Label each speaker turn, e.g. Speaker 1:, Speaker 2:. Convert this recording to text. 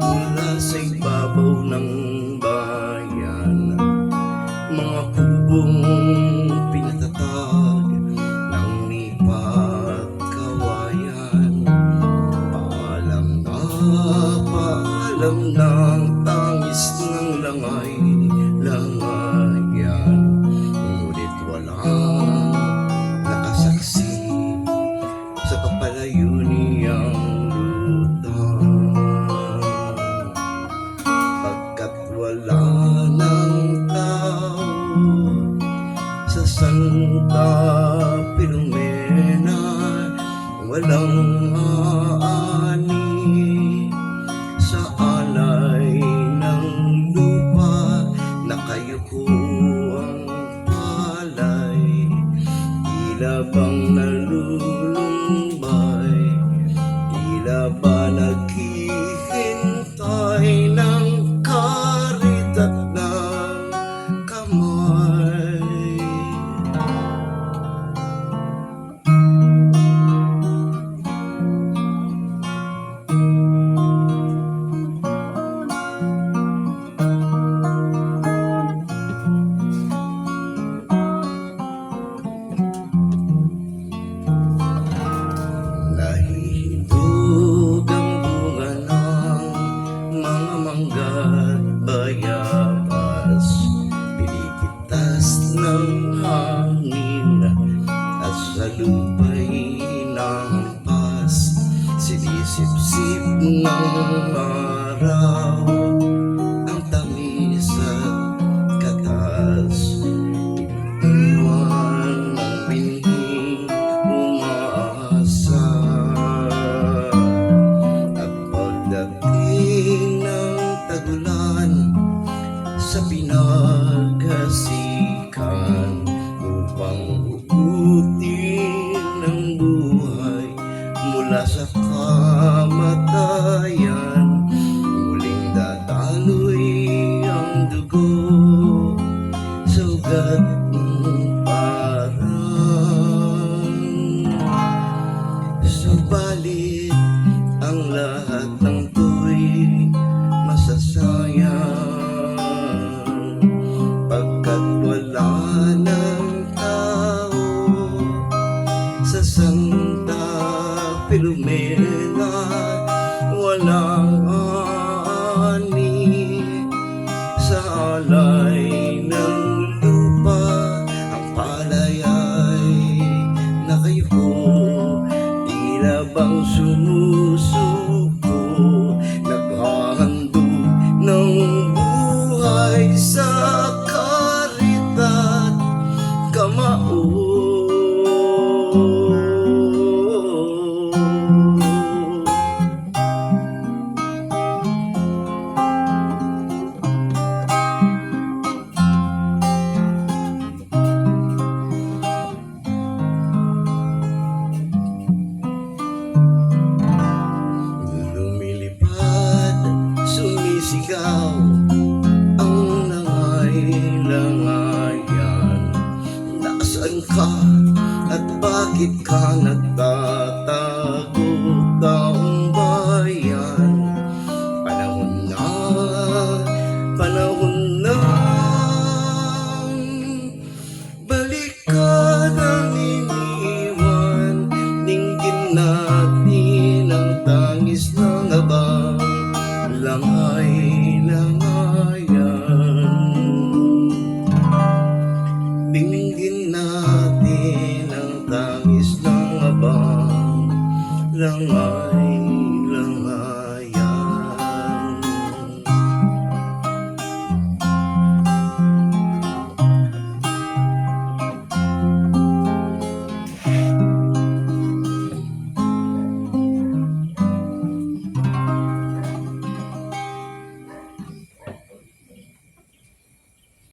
Speaker 1: mula sa ibabaw ng bayan. Mga kubong pinatatag ng nipat kawayan. Paalam na, paalam ng tangis ng langay-langayan. Ngunit walang nakasaksi sa papalayo niyang lutang, pagkat wala ng tao sa Santa Filomena. Walang aani sa alay ng lupa. Nakayuko ang palay, tila bang nalulumbay, tila ba naghihintay ng karitat ng kamay. Nahihintog ang bunga ng mga mangga't bayabas, pinipitas ng hangin at sa lupa'y nahampas. Sinisip-sip ng araw ang tamis at katas, iwan ng binhing umaasa. At pagdating ng tagulan sa pinagasikan upang hugutin ng buhay mula sa kamatayan, muling dadaloy ang dugo sa ugat ng parang. Subalit ang lahat ng to'y masasayang, pagkat wala ng tao sa Santa Filomena. Walang ani sa alay ng lupa. Ang palay ay nakayuko, tila bang sumusuko, naghahandog ng buhay sa karitat kamao. Lumilipad, sumisigaw ang langay-langayan. Nasaan ka at bakit ka nagtatago, taong bayan? Panahon na, panahon na, balikan ang iniwan. Dinggin natin ang tangis ng abang langay-langayan. Dinggin natin ang tangis ng abang langay.